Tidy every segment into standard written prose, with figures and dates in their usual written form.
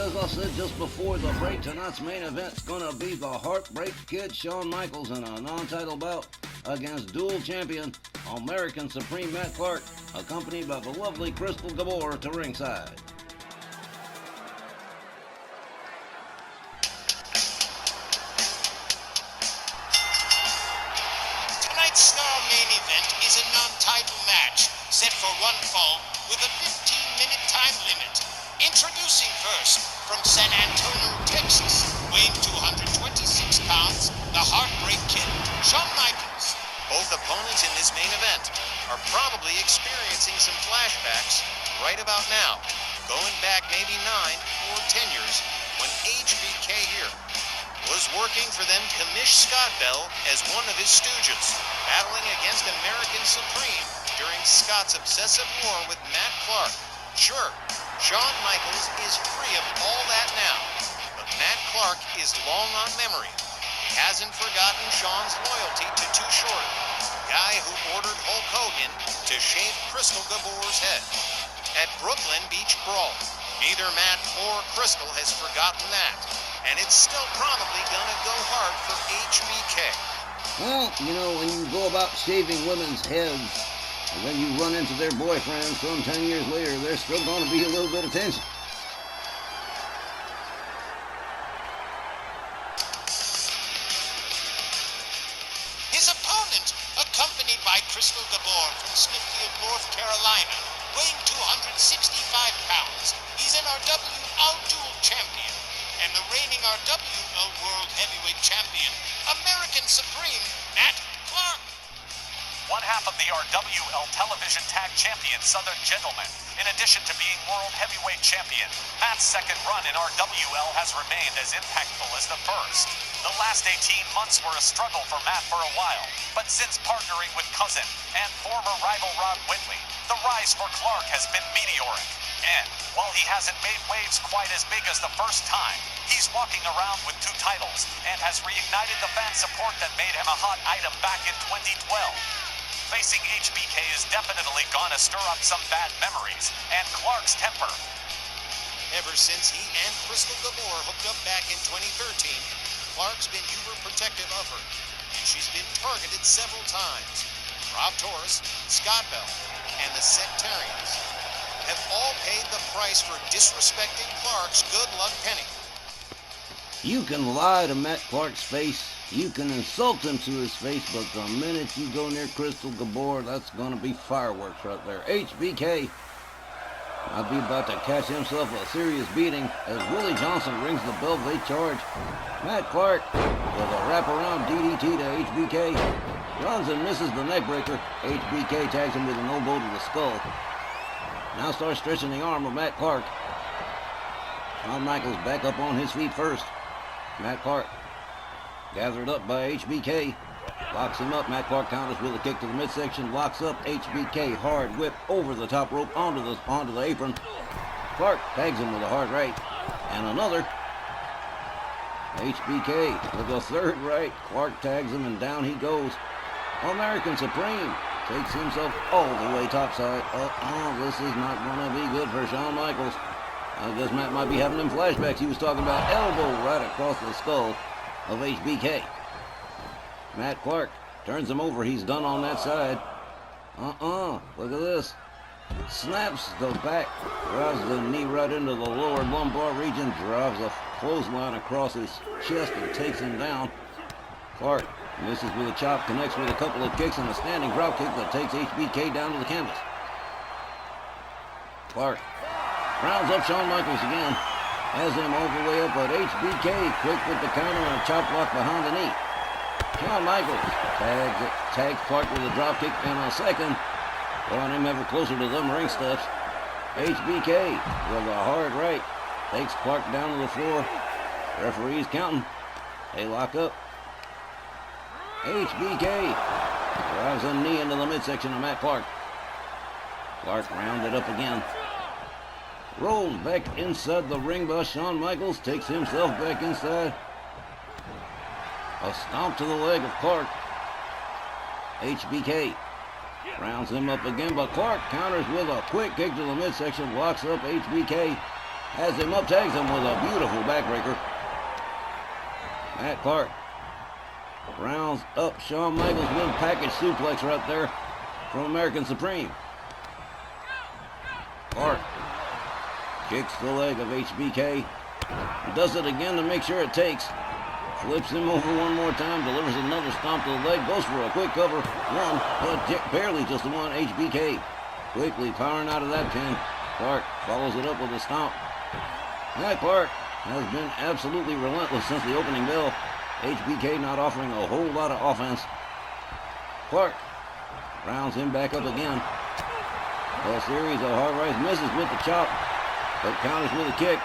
as I said just before the break, tonight's main event's gonna be the Heartbreak Kid Shawn Michaels in a non-title bout against dual champion American Supreme Matt Clark, accompanied by the lovely Crystal Gabor to ringside. Tonight's Snarl main event is a non-title match set for one fall with a 15-minute time limit. Introducing first, from San Antonio, Texas, weighing 226 pounds, the Heartbreak Kid, Shawn Michaels. Both opponents in this main event are probably experiencing some flashbacks right about now, going back maybe 9 or 10 years when HBK here was working for them Kamish Scott Bell as one of his stooges, battling against American Supreme during Scott's obsessive war with Matt Clark. Sure, Shawn Michaels is free of all that now, but Matt Clark is long on memory. He hasn't forgotten Shawn's loyalty to Too Short, the guy who ordered Hulk Hogan to shave Crystal Gabor's head. At Brooklyn Beach Brawl, neither Matt or Crystal has forgotten that, and it's still probably gonna go hard for HBK. Well, you know, when you go about shaving women's heads, and then you run into their boyfriends some 10 years later, there's still going to be a little bit of tension. His opponent, accompanied by Crystal Gabor from Smithfield, North Carolina, weighing 265 pounds. He's an RWO dual champion and the reigning RWO World Heavyweight Champion, American Supreme Matt Clark. One half of the RWL Television Tag Champion Southern Gentleman. In addition to being World Heavyweight Champion, Matt's second run in RWL has remained as impactful as the first. The last 18 months were a struggle for Matt for a while, but since partnering with cousin and former rival Rod Whitley, the rise for Clark has been meteoric. And while he hasn't made waves quite as big as the first time, he's walking around with 2 titles and has reignited the fan support that made him a hot item back in 2012. Facing HBK is definitely gonna stir up some bad memories, and Clark's temper. Ever since he and Crystal Gabor hooked up back in 2013, Clark's been uber protective of her, and she's been targeted several times. Rob Torres, Scott Bell, and the Sectarians have all paid the price for disrespecting Clark's good luck penny. You can lie to Matt Clark's face, you can insult him to his face, but the minute you go near Crystal Gabor, that's going to be fireworks right there. HBK might be about to catch himself a serious beating as Willie Johnson rings the bell. They charge. Matt Clark with a wraparound DDT to HBK. Runs and misses the neckbreaker. HBK tags him with an elbow to the skull. Now starts stretching the arm of Matt Clark. Shawn Michaels back up on his feet first. Matt Clark gathered up by HBK. Locks him up. Matt Clark counters with a kick to the midsection. Locks up HBK. Hard whip over the top rope onto the apron. Clark tags him with a hard right. And another. HBK with a third right. Clark tags him and down he goes. American Supreme takes himself all the way topside. This is not going to be good for Shawn Michaels. I guess Matt might be having them flashbacks. He was talking about elbow right across the skull of HBK. Matt Clark turns him over. He's done on that side. Look at this. Snaps the back. Drives the knee right into the lower lumbar region. Drives a clothesline across his chest and takes him down. Clark misses with a chop. Connects with a couple of kicks and a standing drop kick that takes HBK down to the canvas. Clark rounds up Shawn Michaels again. Has him all the way up, but HBK quick with the counter and a chop block behind the knee. Shawn Michaels tags Clark with a drop kick in a second, drawing him ever closer to them ring steps. HBK with a hard right takes Clark down to the floor. Referees counting. They lock up. HBK drives a knee into the midsection of Matt Clark. Clark rounded up again. Rolls back inside the ring by Shawn Michaels. Takes himself back inside. A stomp to the leg of Clark. HBK rounds him up again, but Clark counters with a quick kick to the midsection. Locks up HBK. Has him up, tags him with a beautiful backbreaker. Matt Clark rounds up Shawn Michaels, one package suplex right there from American Supreme. Clark kicks the leg of HBK. Does it again to make sure it takes. Flips him over one more time, delivers another stomp to the leg, goes for a quick cover. One, but barely just the one. HBK quickly powering out of that pin. Clark follows it up with a stomp. Matt Clark has been absolutely relentless since the opening bell. HBK not offering a whole lot of offense. Clark rounds him back up again. A series of hard rights, misses with the chop, but counters with a kick.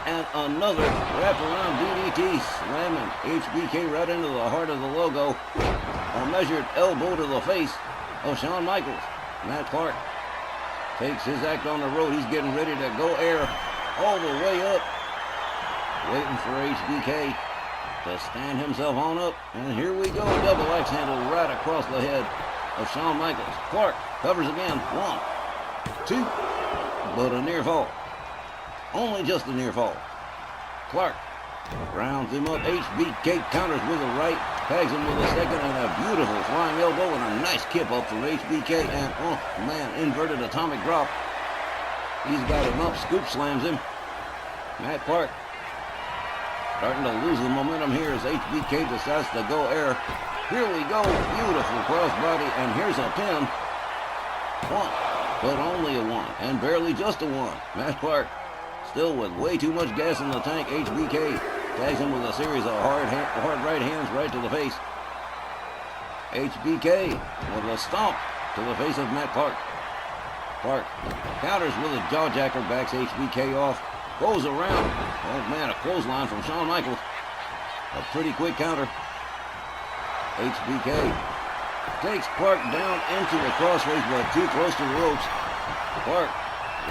And another wraparound DDT, slamming HBK right into the heart of the logo. A measured elbow to the face of Shawn Michaels. Matt Clark takes his act on the road. He's getting ready to go air all the way up. Waiting for HBK to stand himself on up. And here we go. Double axe handle right across the head of Shawn Michaels. Clark covers again. 1, 2, but a near fall. Only just a near fall. Clark rounds him up. HBK counters with a right, tags him with a second, and a beautiful flying elbow and a nice kip up from HBK. And oh man, inverted atomic drop. He's got him up, scoop slams him. Matt Clark starting to lose the momentum here as HBK decides to go air. Here we go, beautiful crossbody, and here's a pin. 1, but only a 1, and barely just a 1. Matt Clark still with way too much gas in the tank. HBK tags him with a series of hard right hands right to the face. HBK with a stomp to the face of Matt Clark. Clark counters with a jawjacker, backs HBK off, goes around. Oh man, a clothesline from Shawn Michaels. A pretty quick counter. HBK takes Clark down into the crossface, but too close to the ropes. Clark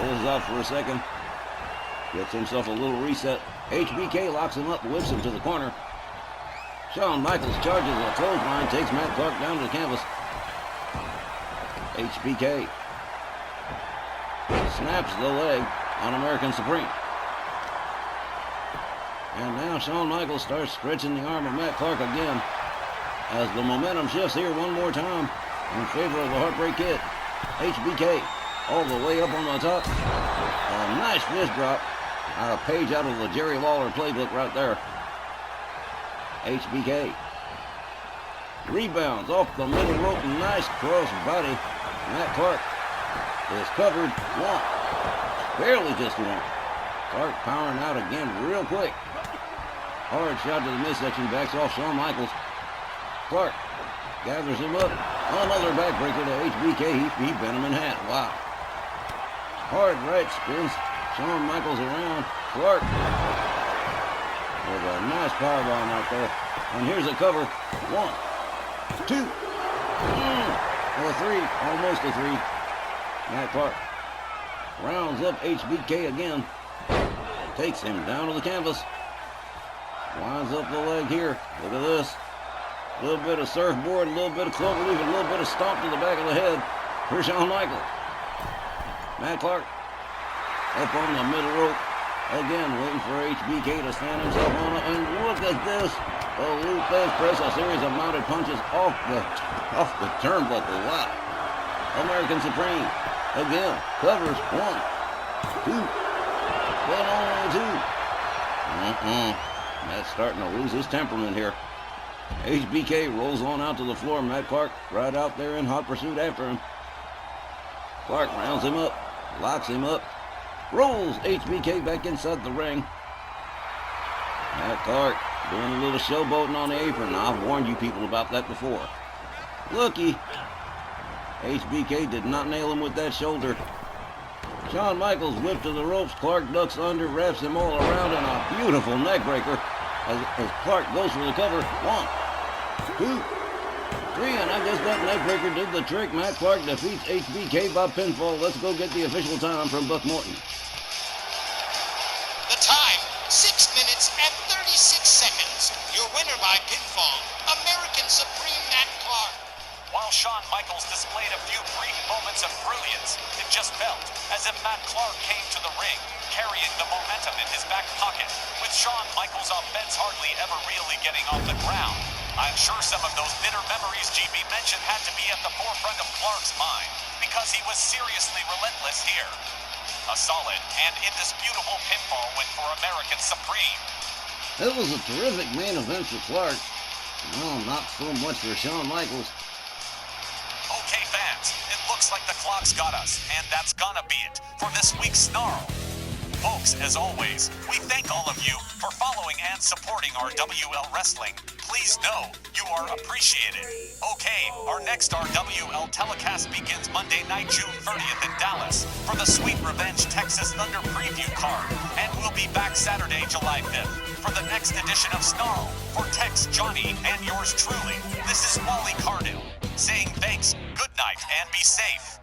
rolls out for a second. Gets himself a little reset. HBK locks him up, whips him to the corner. Shawn Michaels charges a clothesline, takes Matt Clark down to the canvas. HBK snaps the leg on American Supreme. And now Shawn Michaels starts stretching the arm of Matt Clark again as the momentum shifts here one more time in favor of the Heartbreak Kid. HBK all the way up on the top. A nice fist drop. A page out of the Jerry Lawler playbook right there. HBK rebounds off the middle rope. Nice cross body. Matt Clark is covered. 1. Barely just 1. Clark powering out again real quick. Hard shot to the midsection. Backs off Shawn Michaels. Clark gathers him up. Another backbreaker to HBK. He bent him in half. Wow. Hard right spins Shawn Michaels around. Clark with a nice powerbomb right there. And here's a cover. 1, 2, or 3. Almost a 3. Matt Clark rounds up HBK again. Takes him down to the canvas. Winds up the leg here. Look at this. A little bit of surfboard, a little bit of cloverleaf, a little bit of stomp to the back of the head for Shawn Michaels. Matt Clark up on the middle rope. Again, waiting for HBK to stand himself on it. And look at this. A Lopez press, a series of mounted punches off the turnbuckle. Wow. American Supreme. Again, covers. 1, 2, but only 2. Matt's starting to lose his temperament here. HBK rolls on out to the floor. Matt Clark right out there in hot pursuit after him. Clark rounds him up, locks him up, rolls HBK back inside the ring. Matt Clark doing a little showboating on the apron. I've warned you people about that before. Looky. HBK did not nail him with that shoulder. Shawn Michaels whipped to the ropes. Clark ducks under, wraps him all around, and a beautiful neck breaker as Clark goes for the cover. 1, 2, 3, and I guess that neck breaker did the trick. Matt Clark defeats HBK by pinfall. Let's go get the official time from Buck Morton. The time, 6 minutes and 36 seconds. Your winner by pinfall, American Supreme Matt Clark. While Shawn Michaels displayed a few brief moments of brilliance, it just felt as if Matt Clark came to the ring, carrying the momentum in his back pocket, with Shawn Michaels' offense hardly ever really getting off the ground. I'm sure some of those bitter memories GB mentioned had to be at the forefront of Clark's mind, because he was seriously relentless here. A solid and indisputable pinfall win for American Supreme. It was a terrific main event for Clark. No, not so much for Shawn Michaels. Okay, fans, it looks like the clock's got us, and that's gonna be it for this week's Snarl. Folks, as always, we thank all of you for following and supporting our WL Wrestling. Please know you are appreciated. Okay, our next RWL telecast begins Monday night, June 30th in Dallas for the Sweet Revenge Texas Thunder preview card. And we'll be back Saturday, July 5th for the next edition of Snarl. For Tex, Johnny, and yours truly, this is Wally Cardell saying thanks, good night, and be safe.